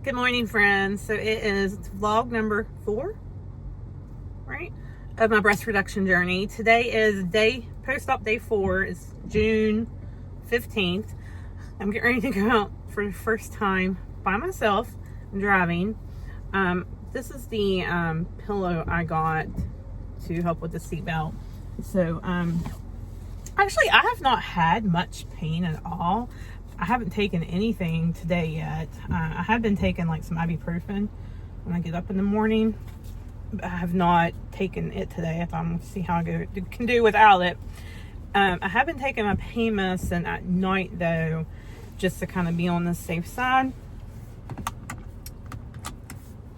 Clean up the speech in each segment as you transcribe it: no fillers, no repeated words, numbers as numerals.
Good morning, friends. So it is vlog number 4, right, of my breast reduction journey. Today is post-op day 4. It's June 15th. I'm getting ready to go out for the first time by myself driving. This is the pillow I got to help with the seatbelt. So actually, I have not had much pain at all. I haven't taken anything today yet. I have been taking like some ibuprofen when I get up in the morning, but I have not taken it today. If I'm see how I can do without it. I have been taking my pain medicine at night though, just to kind of be on the safe side.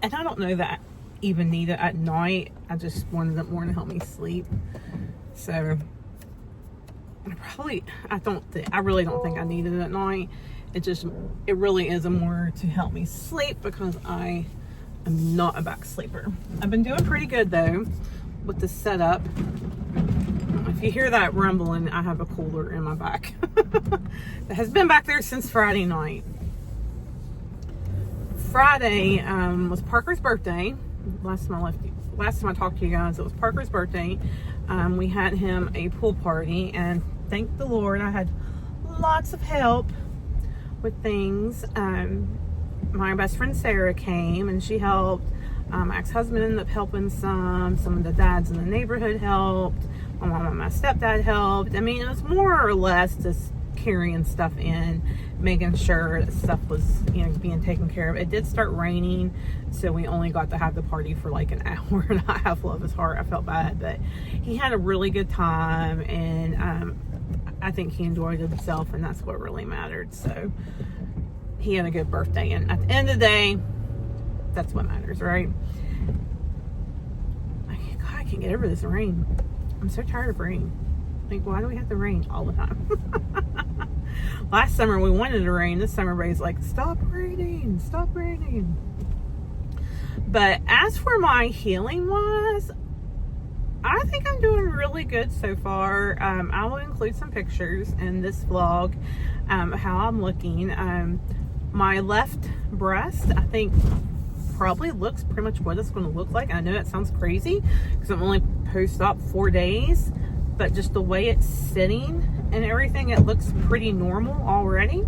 And I don't know that I even need it at night. I just wanted it more to help me sleep. So I really don't think I need it at night. It really is more to help me sleep because I am not a back sleeper. I've been doing pretty good though with the setup. If you hear that rumbling, I have a cooler in my back that has been back there since Friday night. Friday was Parker's birthday. Last time I talked to you guys, it was Parker's birthday. We had him a pool party, and thank the Lord I had lots of help with things. My best friend Sarah came and she helped. My ex-husband ended up helping some of the dads in the neighborhood helped. My mom and my stepdad helped. I mean, it was more or less just carrying stuff in, making sure that stuff was, being taken care of. It did start raining, so we only got to have the party for like an hour and a half. Love his heart. I felt bad, but he had a really good time, and I think he enjoyed himself, and that's what really mattered. So he had a good birthday, and at the end of the day, that's what matters, right? God, I can't get over this rain. I'm so tired of rain. Like, why do we have to rain all the time? Last summer we wanted to rain. This summer everybody's like, stop raining, stop raining. But as for my healing wise, I think I'm doing really good so far. I will include some pictures in this vlog of how I'm looking. My left breast, I think, probably looks pretty much what it's going to look like. I know that sounds crazy because I'm only post-op 4 days, but just the way it's sitting and everything, it looks pretty normal already.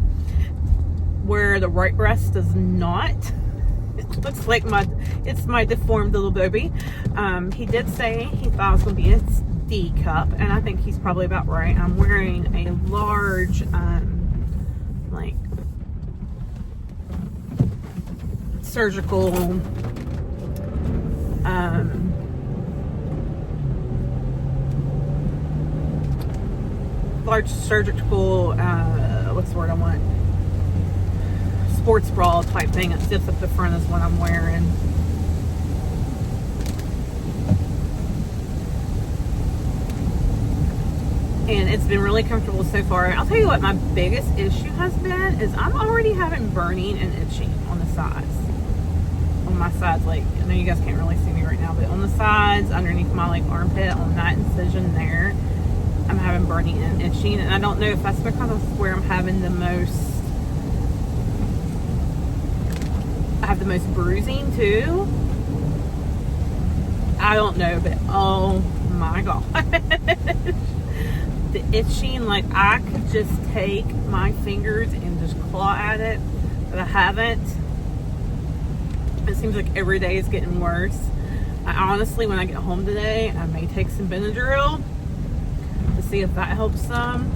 Where the right breast does not. It looks like it's my deformed little baby. He did say he thought it was going to be a D cup, and I think he's probably about right. I'm wearing a large, like, surgical, what's the word I want? Sports bra type thing. It sits up the front is what I'm wearing. And it's been really comfortable so far. I'll tell you what my biggest issue has been is I'm already having burning and itching on the sides. On my sides, like, I know you guys can't really see me right now, but on the sides, underneath my like armpit, on that incision there, I'm having burning and itching. And I don't know if that's because of where I'm having the most, I have the most bruising too. I don't know, but oh my god. The itching, like I could just take my fingers and just claw at it, but I haven't. It seems like every day is getting worse. I honestly, when I get home today, I may take some Benadryl to see if that helps some.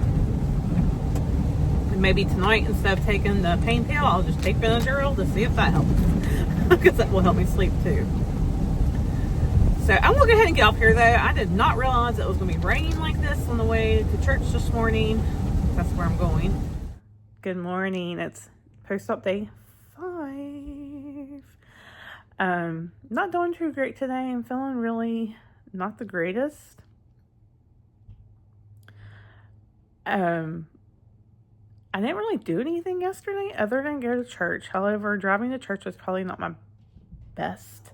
And maybe tonight, instead of taking the pain pill, I'll just take Benadryl to see if that helps. Because that will help me sleep too. So I'm going to go ahead and get off here though. I did not realize it was going to be raining like this on the way to church this morning. That's where I'm going. Good morning. It's post-op day 5. Not doing too great today. I'm feeling really not the greatest. I didn't really do anything yesterday other than go to church. However, driving to church was probably not my best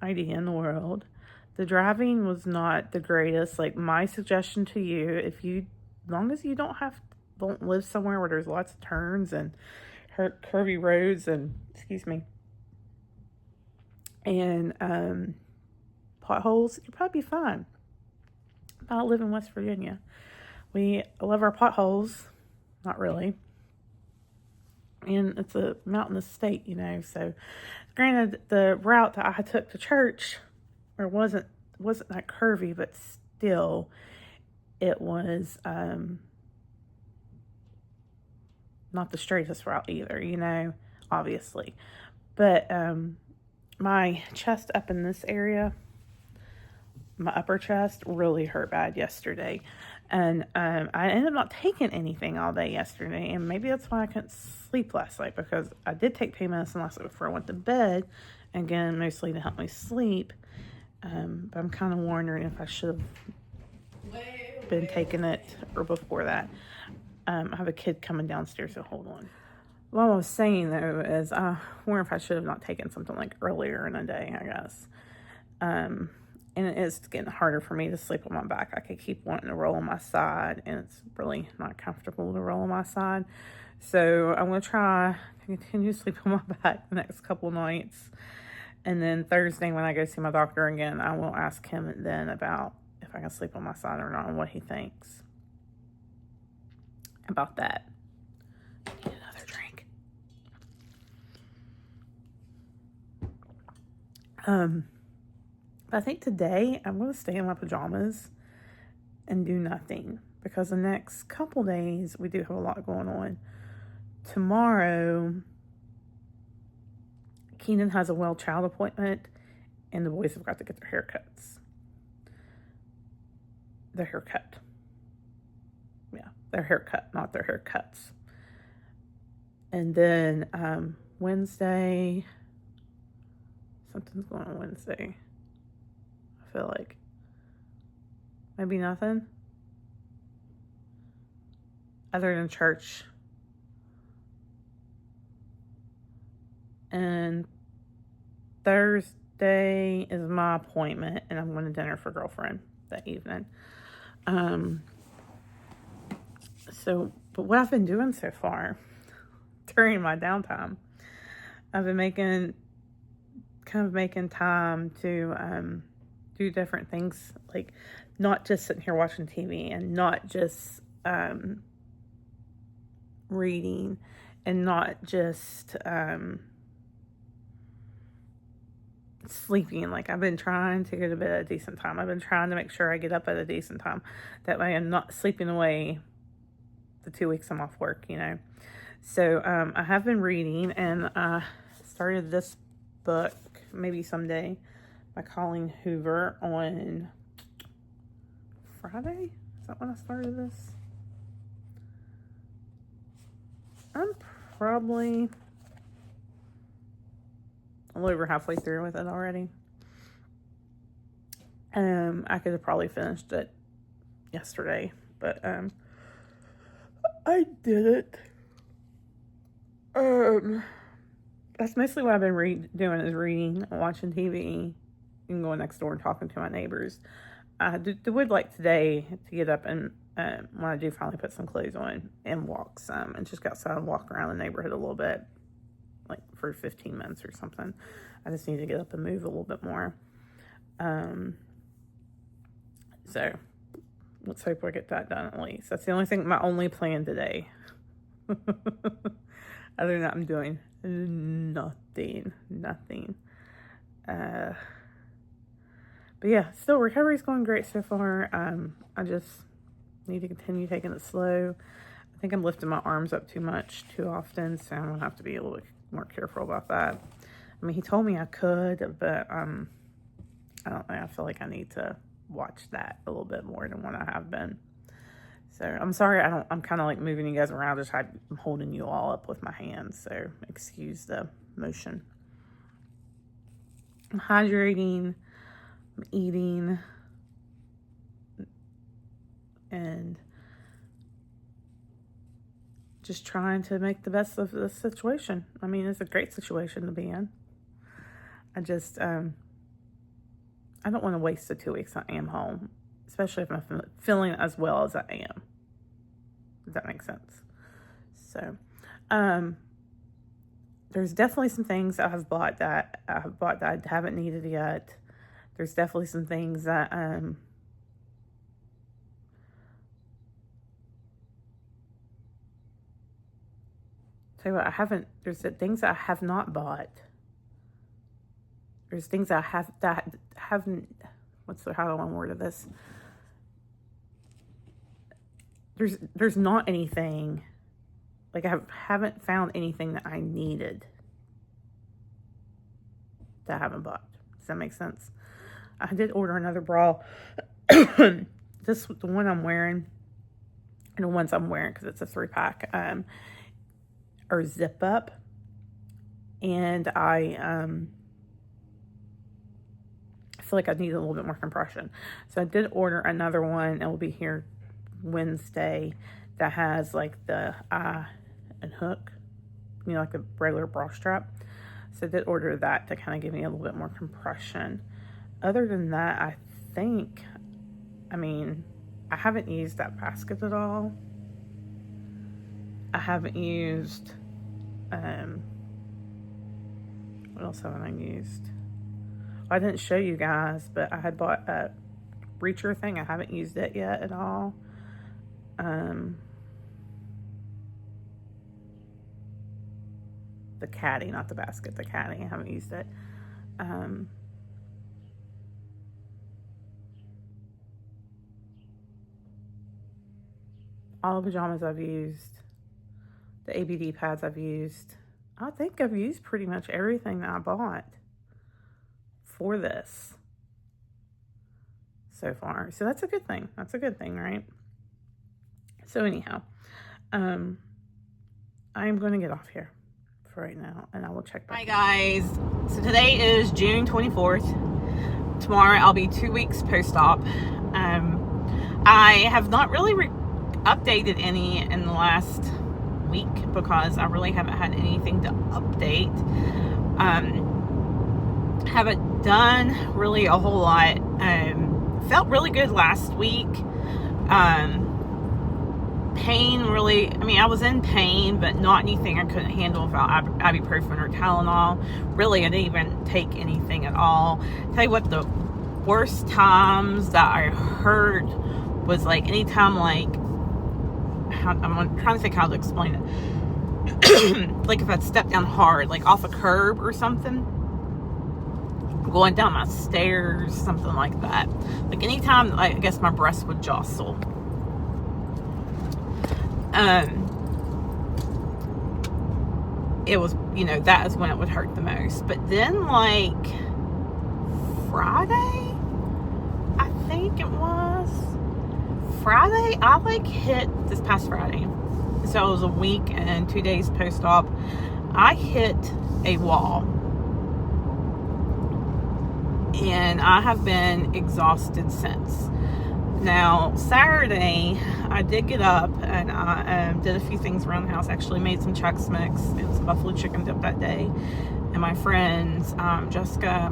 idea in the world. The driving was not the greatest. Like, my suggestion to you, as long as you don't live somewhere where there's lots of turns and curvy roads and, excuse me, and potholes, you'll probably be fine. I live in West Virginia. We love our potholes. Not really. And it's a mountainous state, so granted, the route that I took to church wasn't that curvy, but still it was not the straightest route either, obviously. But my chest up in this area, my upper chest, really hurt bad yesterday. And I ended up not taking anything all day yesterday. And maybe that's why I couldn't sleep last night, because I did take pain medicine last night before I went to bed. Again, mostly to help me sleep. But I'm kind of wondering if I should have been taking it or before that. I have a kid coming downstairs, so hold on. What I was saying, though, is I wonder if I should have not taken something like earlier in the day, I guess. And it is getting harder for me to sleep on my back. I could keep wanting to roll on my side, and it's really not comfortable to roll on my side. So I'm going to try to continue to sleep on my back the next couple nights. And then Thursday, when I go see my doctor again, I will ask him then about if I can sleep on my side or not, and what he thinks about that. I need another drink. But I think today I'm going to stay in my pajamas and do nothing, because the next couple days we do have a lot going on. Tomorrow, Keenan has a well child appointment, and the boys have got to get their haircuts. Their haircut. Yeah, their haircut, not their haircuts. And then Wednesday, something's going on Wednesday. I feel like maybe nothing other than church. And Thursday is my appointment, and I'm going to dinner for girlfriend that evening. But what I've been doing so far during my downtime, I've been making time to do different things, like not just sitting here watching TV, and not just reading, and not just sleeping. Like, I've been trying to go to bed at a decent time. I've been trying to make sure I get up at a decent time. That way I'm not sleeping away the 2 weeks I'm off work, So I have been reading, and I started this book, Maybe Someday, by Colleen Hoover, on Friday. Is that when I started this? I'm probably a little over halfway through with it already. I could have probably finished it yesterday, but I didn't. That's mostly what I've been doing, is reading, watching TV, and going next door and talking to my neighbors. I would like today to get up and when I do finally put some clothes on, and walk some, and just go outside and walk around the neighborhood a little bit, like for 15 minutes or something. I just need to get up and move a little bit more. So let's hope I get that done at least. That's the only thing, my only plan today. Other than that, I'm doing nothing. But yeah, still, recovery's going great so far. I just need to continue taking it slow. I think I'm lifting my arms up too much, too often, so I'm going to have to be a little bit more careful about that. I mean, he told me I could, but I don't know. I feel like I need to watch that a little bit more than what I have been. So I'm sorry, I'm kind of like moving you guys around. I'm holding you all up with my hands, so excuse the motion. I'm hydrating, I'm eating, and just trying to make the best of this situation. I mean, it's a great situation to be in. I just, I don't want to waste the 2 weeks I am home, especially if I'm feeling as well as I am. Does that make sense? So, there's definitely some things I have bought that I haven't needed yet. There's definitely some things that tell you what, there's things that I have not bought. There's things I have that haven't, how do I want to word this? There's not anything, like I haven't found anything that I needed that I haven't bought. Does that make sense? I did order another bra. The one I'm wearing, and the ones I'm wearing, because it's a 3-pack, are zip up. And I feel like I need a little bit more compression. So I did order another one. It will be here Wednesday, that has like the eye and hook, like the regular bra strap. So I did order that to kind of give me a little bit more compression. Other than that, I haven't used that basket at all. I haven't used, what else haven't I used? I didn't show you guys, but I had bought a reacher thing. I haven't used it yet at all. The caddy, not the basket, the caddy. I haven't used it. All the pajamas I've used. The ABD pads I've used. I think I've used pretty much everything that I bought for this so far. So that's a good thing. That's a good thing, right? So anyhow, I'm going to get off here for right now, and I will check back. Hi guys. So today is June 24th. Tomorrow I'll be 2 weeks post-op. I have not really updated any in the last week because I really haven't had anything to update. Haven't done really a whole lot. Felt really good last week. Pain really, I was in pain, but not anything I couldn't handle without ibuprofen or Tylenol. Really, I didn't even take anything at all. Tell you what, the worst times that I heard was like anytime, like, I'm trying to think how to explain it. Like if I'd step down hard, like off a curb or something, going down my stairs, something like that. Like anytime, I guess my breast would jostle. It was, that is when it would hurt the most. But then, like, Friday, I think it was Friday, I like hit this past Friday. So it was a week and 2 days post-op. I hit a wall. And I have been exhausted since. Now, Saturday, I did get up and I did a few things around the house. Actually made some Chex Mix and some buffalo chicken dip that day. And my friends, Jessica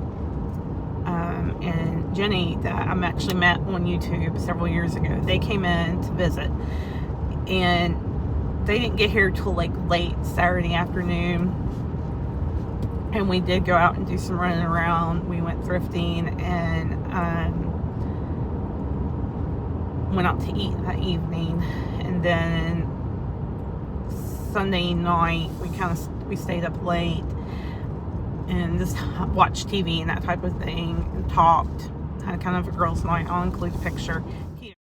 and Jenny, that I actually met on YouTube several years ago, they came in to visit. And they didn't get here till like late Saturday afternoon. And we did go out and do some running around. We went thrifting and went out to eat that evening. And then Sunday night we stayed up late and just watched TV and that type of thing and talked. Had kind of a girls' night. I'll include a picture here.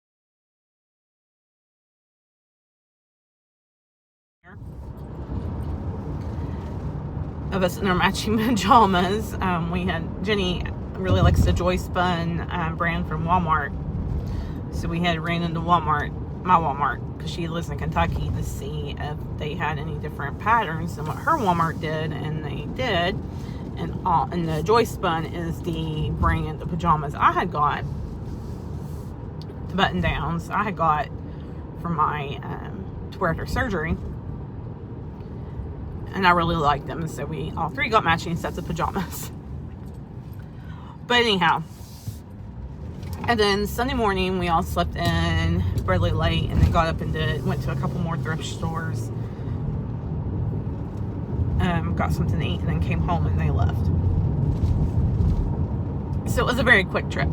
Of us in our matching pajamas. We had, Jenny really likes the Joy Spun brand from Walmart. So we had ran into Walmart, my Walmart, because she lives in Kentucky, to see if they had any different patterns than what her Walmart did, and they did. And the Joy Spun is the brand of pajamas I had got, the button downs I had got for my to wear after surgery. And I really liked them, so we all three got matching sets of pajamas. But anyhow, and then Sunday morning we all slept in really late, and then got up and went to a couple more thrift stores. got something to eat, and then came home and they left. So it was a very quick trip.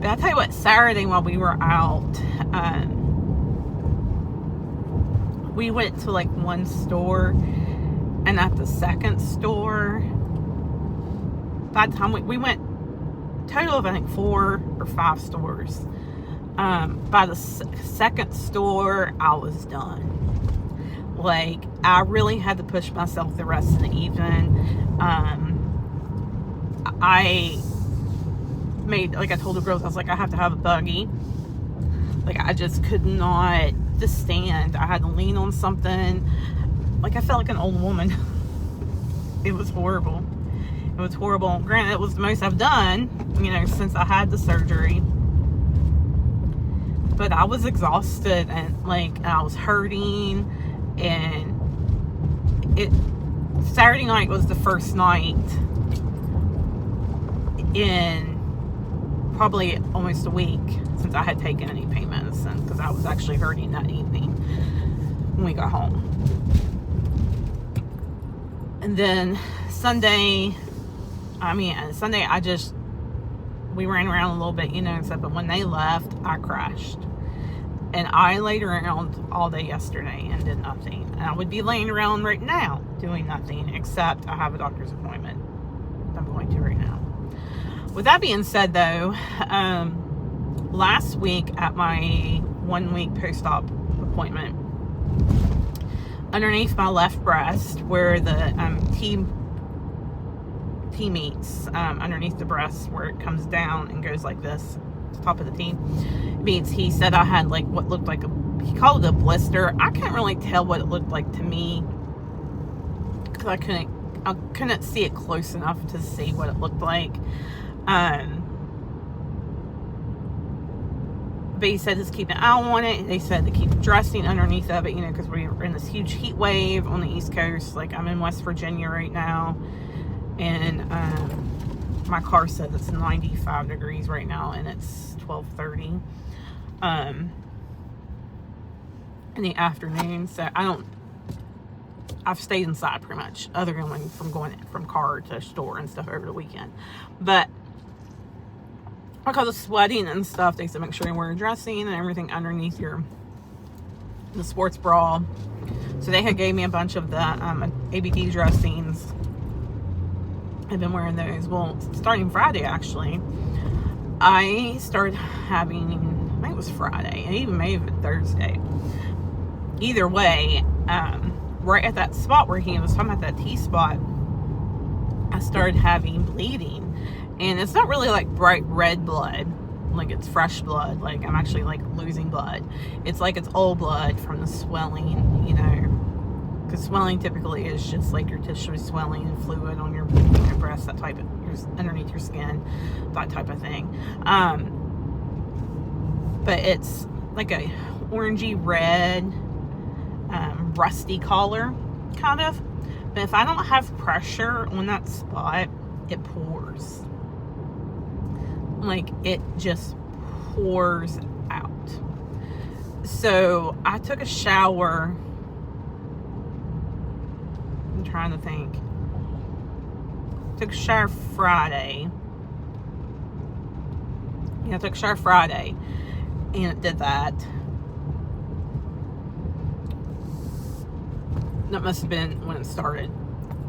But I'll tell you what, Saturday while we were out, we went to like one store, and at the second store, by the time we went, total of I think 4 or 5 stores. By the second store, I was done. Like, I really had to push myself the rest of the evening. I made, like I told the girls, I was like, I have to have a buggy. Like, I just could not just stand. I had to lean on something. Like, I felt like an old woman. It was horrible. It was horrible. Granted, it was the most I've done, you know, since I had the surgery. But I was exhausted, and like, I was hurting, and Saturday night was the first night in probably almost a week since I had taken any pain medicine, because I was actually hurting that evening when we got home. And then Sunday, we ran around a little bit, you know, and stuff, but when they left, I crashed. And I laid around all day yesterday and did nothing. And I would be laying around right now doing nothing, except I have a doctor's appointment I'm going to right now. With that being said, though, last week at my 1-week post-op appointment, underneath my left breast, where the T meets, underneath the breast, where it comes down and goes like this, the top of the T meets, he said I had like what looked like he called it a blister. I can't really tell what it looked like to me, because I couldn't see it close enough to see what it looked like. But he said just keep an eye on it. They said to keep dressing underneath of it, you know, because we're in this huge heat wave on the East Coast. Like, I'm in West Virginia right now, and my car says it's 95 degrees right now, and it's 12:30 in the afternoon. So I've stayed inside pretty much, other than from going from car to store and stuff over the weekend. But because of sweating and stuff, they said make sure you wear dressing and everything underneath the sports bra. So they had gave me a bunch of the ABD dressings. I've been wearing those. Well, starting Friday, actually, I started having, I think it was Friday, and even may have been Thursday. Either way, right at that spot where he was talking about, that T-spot, I started having bleeding. And it's not really like bright red blood, like it's fresh blood, like I'm actually like losing blood. It's like it's old blood from the swelling, you know, because swelling typically is just like your tissue swelling and fluid on your breast, that type of, underneath your skin, that type of thing. But it's like a orangey red, rusty color, kind of. But if I don't have pressure on that spot, it pours. Like, it just pours out. So I took a shower. I'm trying to think. Took a shower Friday. Yeah, I took a shower Friday, and it did that. That must have been when it started.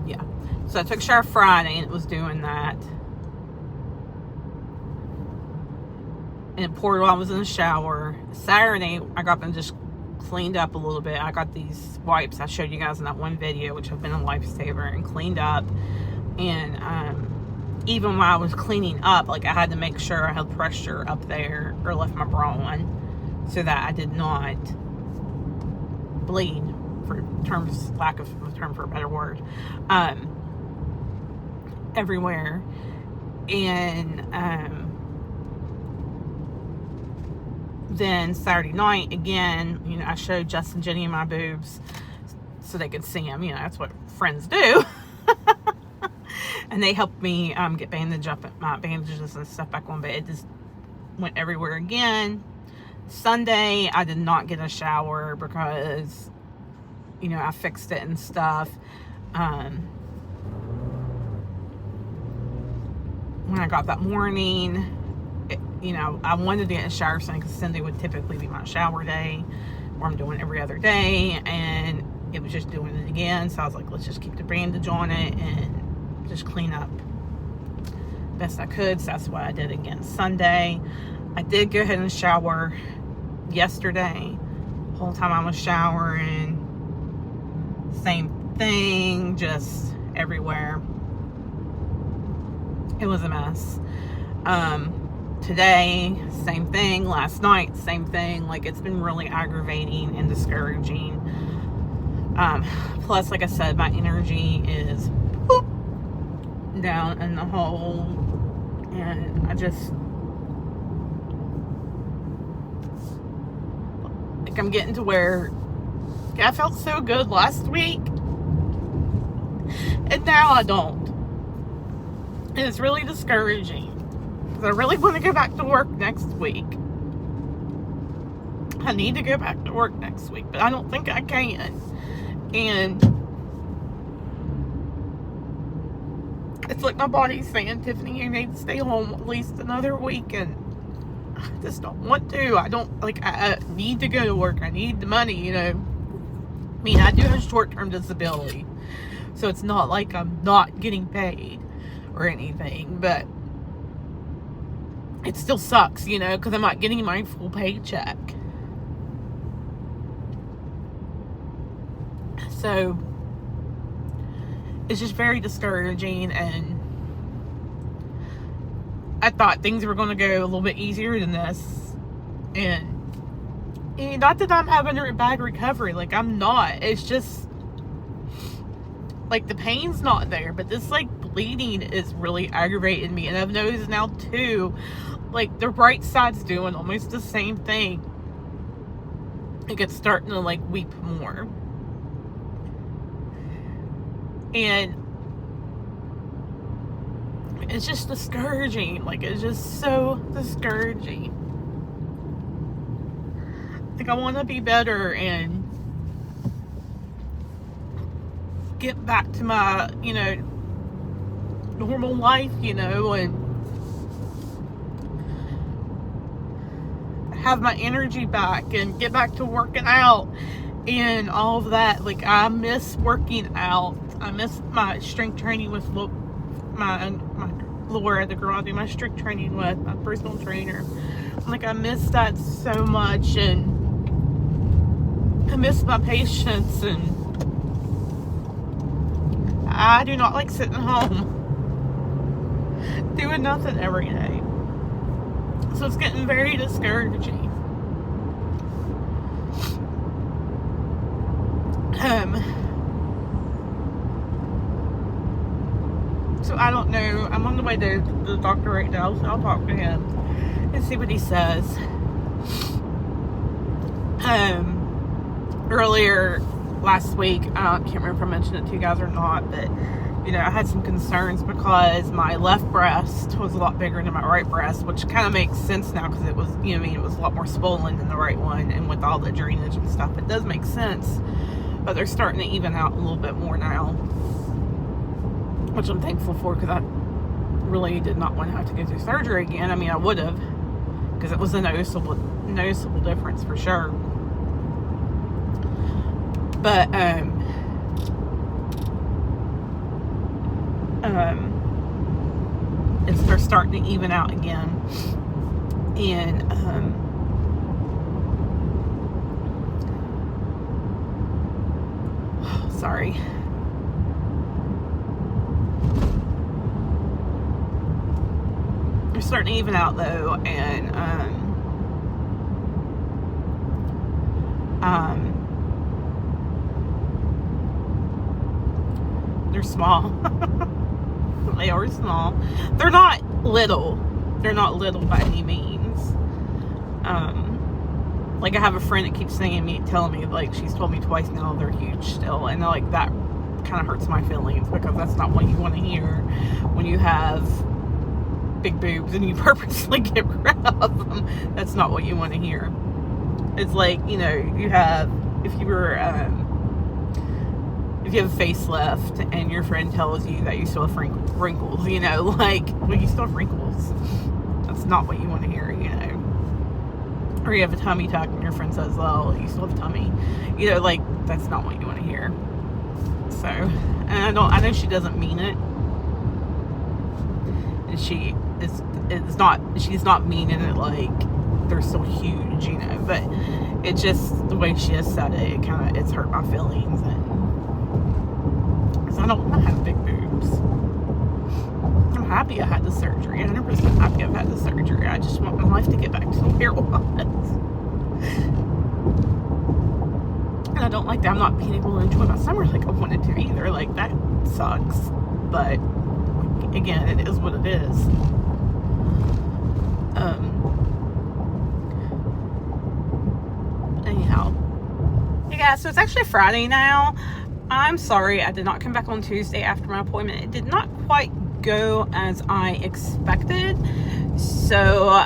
Yeah. So I took a shower Friday, and it was doing that. And it poured while I was in the shower. Saturday, I got them just cleaned up a little bit. I got these wipes I showed you guys in that one video, which have been a lifesaver, and cleaned up. And even while I was cleaning up, like, I had to make sure I had pressure up there, or left my bra on, so that I did not bleed, for terms, lack of a term for a better word, everywhere. And then Saturday night, again, you know, I showed Justin and Jenny my boobs so they could see them. You know, that's what friends do. And they helped me get my bandages and stuff back on, but it just went everywhere again. Sunday, I did not get a shower because, you know, I fixed it and stuff. when I got that morning, I wanted to get in the shower soon because Sunday would typically be my shower day, where I'm doing every other day, and it was just doing it again. So I was like, let's just keep the bandage on it and just clean up best I could. So that's what I did again Sunday. I did go ahead and shower yesterday. The whole time I was showering, same thing, just everywhere. It was a mess. Today, same thing. Last night, same thing. Like, it's been really aggravating and discouraging. Plus, like I said, my energy is down in the hole, and I just, like, I'm getting to where I felt so good last week, and now I don't. And it's really discouraging. I really want to go back to work next week. I need to go back to work next week, but I don't think I can. And it's like my body's saying, Tiffany, you need to stay home at least another week, and I just don't want to. I need to go to work. I need the money, I mean, I do have short-term disability, so it's not like I'm not getting paid or anything, but it still sucks, because I'm not getting my full paycheck. So it's just very discouraging, and I thought things were going to go a little bit easier than this. And not that I'm having a bad recovery, like, I'm not. It's just, like, the pain's not there, but this, like, bleeding is really aggravating me. And I've noticed now, too, like, the right side's doing almost the same thing. Like, it's starting to, like, weep more. And it's just discouraging. Like, it's just so discouraging. Like, I want to be better and get back to my, normal life, and have my energy back and get back to working out and all of that. Like, I miss working out. I miss my strength training with my Laura, the girl I do my strength training with, my personal trainer. Like, I miss that so much, and I miss my patients, and I do not like sitting home doing nothing every day. So it's getting very discouraging. So I don't know. I'm on the way to the doctor right now, so I'll talk to him and see what he says. Earlier last week, I can't remember if I mentioned it to you guys or not, but I had some concerns because my left breast was a lot bigger than my right breast, which kind of makes sense now because it was, it was a lot more swollen than the right one, and with all the drainage and stuff, it does make sense. But they're starting to even out a little bit more now, which I'm thankful for, because I really did not want to have to go through surgery again. I mean, I would have, because it was a noticeable difference for sure. But they're starting to even out again, and sorry. They're starting to even out though, and they're small. They are small. They're not little. They're not little by any means. Like, I have a friend that keeps telling me, like, she's told me twice now they're huge still, and like, that kind of hurts my feelings, because that's not what you want to hear when you have big boobs and you purposely get rid of them. That's not what you want to hear. It's like, you have, if if you have a facelift and your friend tells you that you still have wrinkles, you know, like, well, you still have wrinkles. That's not what you want to hear, you know. Or you have a tummy tuck and your friend says, well, you still have a tummy. You know, like, that's not what you want to hear. So, and I know she doesn't mean it. And she's not meaning it like they're so huge, you know, but it's just the way she has said it, it's hurt my feelings. And because I don't want to have big boobs. I'm happy I had the surgery. 100% happy I've had the surgery. I just want my life to get back to where it was. And I don't like that I'm not being able to enjoy my summer like I wanted to either. Like, that sucks. But again, it is what it is. Anyhow. Hey guys, so it's actually Friday now. I'm sorry I did not come back on Tuesday after my appointment. It did not quite go as I expected. So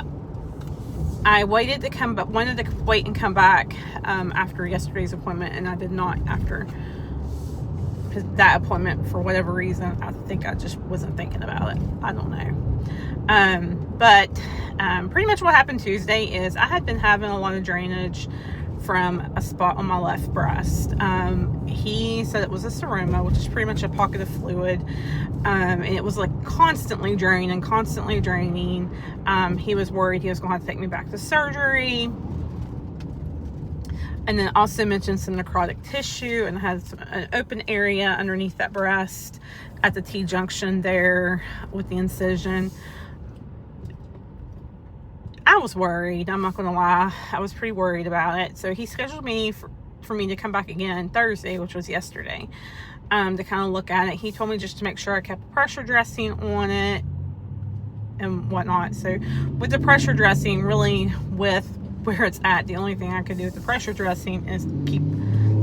I wanted to wait and come back after yesterday's appointment, and I did not after that appointment for whatever reason. I think I just wasn't thinking about it. I don't know. But pretty much what happened Tuesday is I had been having a lot of drainage from a spot on my left breast. He said it was a seroma, which is pretty much a pocket of fluid. And it was like constantly draining. He was worried he was going to have to take me back to surgery. And then also mentioned some necrotic tissue and had an open area underneath that breast at the T-junction there with the incision. I was worried. I'm not going to lie. I was pretty worried about it. So he scheduled me for me to come back again Thursday, which was yesterday, to kind of look at it. He told me just to make sure I kept a pressure dressing on it and whatnot. So with the pressure dressing, really with where it's at, the only thing I could do with the pressure dressing is keep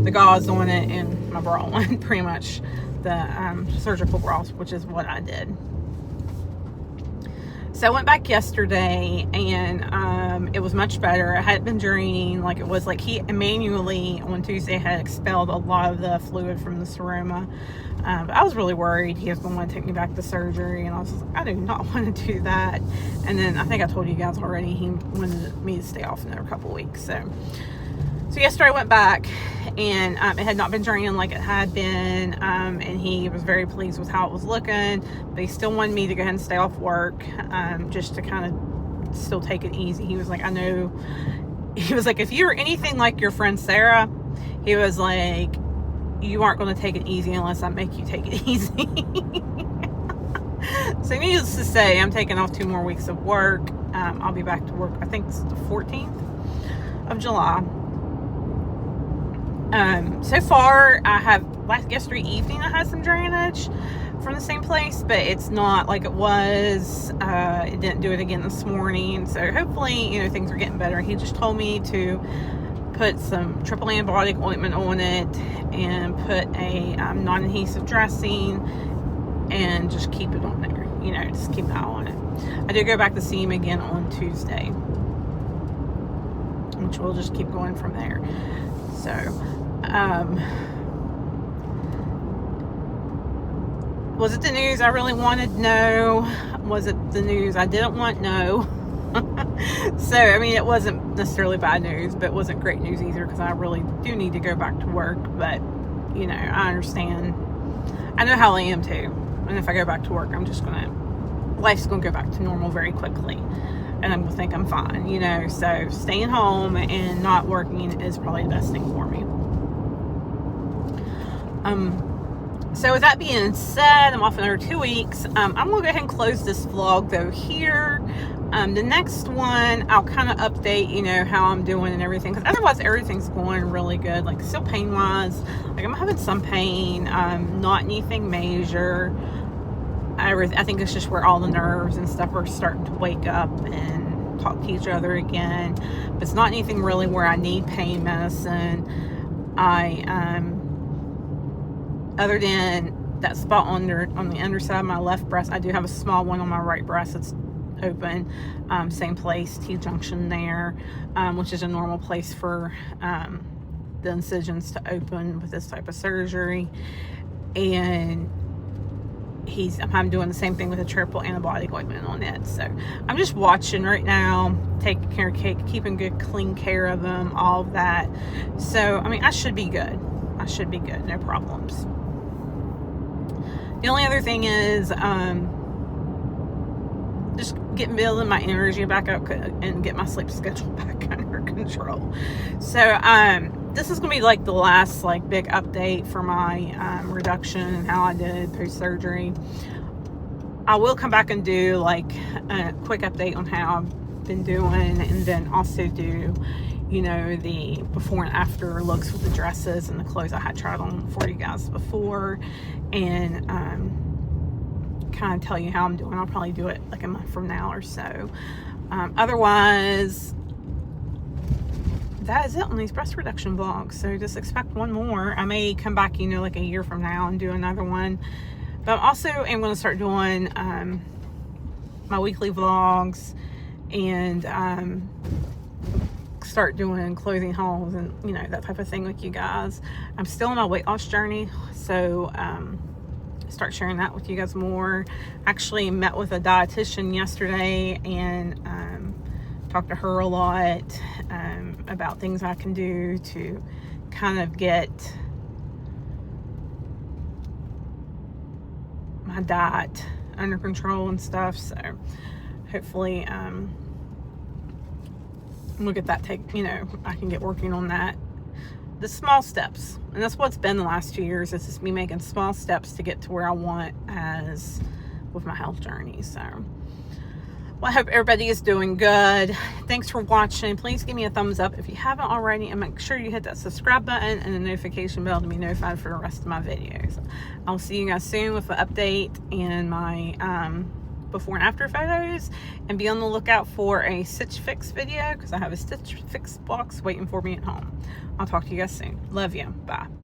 the gauze on it and my bra on, pretty much the surgical bra, which is what I did. So I went back yesterday, and it was much better. I hadn't been draining like it was. Like, he manually on Tuesday had expelled a lot of the fluid from the seroma. But I was really worried he was going to want to take me back to surgery, and I was just like, I do not want to do that. And then I think I told you guys already, he wanted me to stay off another couple weeks. So yesterday I went back, and it had not been draining like it had been, and he was very pleased with how it was looking, but he still wanted me to go ahead and stay off work, just to kind of still take it easy. He was like, I know, he was like, if you were anything like your friend Sarah, he was like, you aren't going to take it easy unless I make you take it easy. So needless to say, I'm taking off 2 more weeks of work. I'll be back to work, I think it's the 14th of July. So far, yesterday evening I had some drainage from the same place, but it's not like it was. It didn't do it again this morning, so hopefully, things are getting better. He just told me to put some triple antibiotic ointment on it and put a non-adhesive dressing and just keep it on there, just keep an eye on it. I do go back to see him again on Tuesday, which we'll just keep going from there. So was it the news I really wanted? No. Was it the news I didn't want? No. So, it wasn't necessarily bad news, but it wasn't great news either, because I really do need to go back to work. But, I understand. I know how I am too. And if I go back to work, life's going to go back to normal very quickly. And I'm going to think I'm fine, So staying home and not working is probably the best thing for me. So with that being said, I'm off another 2 weeks. I'm going to go ahead and close this vlog though here. The next one, I'll kind of update, how I'm doing and everything. Because otherwise, everything's going really good. Like, still pain-wise. Like, I'm having some pain. Not anything major. I think it's just where all the nerves and stuff are starting to wake up and talk to each other again. But it's not anything really where I need pain medicine. Other than that spot on the underside of my left breast, I do have a small one on my right breast that's open. Same place, T-junction there, which is a normal place for the incisions to open with this type of surgery. And I'm doing the same thing with a triple antibiotic ointment on it. So I'm just watching right now, taking care of keeping good, clean care of them, all of that. So, I mean, I should be good. I should be good. No problems. The only other thing is, just building my energy back up and get my sleep schedule back under control. So, this is going to be like the last like big update for my reduction and how I did post-surgery. I will come back and do like a quick update on how I've been doing, and then also do, you know, the before and after looks with the dresses and the clothes I had tried on for you guys before, and kind of tell you how I'm doing. I'll probably do it like a month from now or so. Otherwise, that is it on these breast reduction vlogs. So just expect one more. I may come back, you know, like a year from now and do another one. But I also am going to start doing my weekly vlogs, and start doing clothing hauls and, you know, that type of thing with you guys. I'm still on my weight loss journey, so start sharing that with you guys more. Actually met with a dietitian yesterday and talked to her a lot about things I can do to kind of get my diet under control and stuff. So hopefully look at that, you know, I can get working on that. The small steps, and that's what's been the last 2 years, is just me making small steps to get to where I want as with my health journey. So, well, I hope everybody is doing good. Thanks for watching. Please give me a thumbs up if you haven't already, and make sure you hit that subscribe button and the notification bell to be notified for the rest of my videos. I'll see you guys soon with an update and my before and after photos, and be on the lookout for a Stitch Fix video, because I have a Stitch Fix box waiting for me at home. I'll talk to you guys soon. Love you. Bye.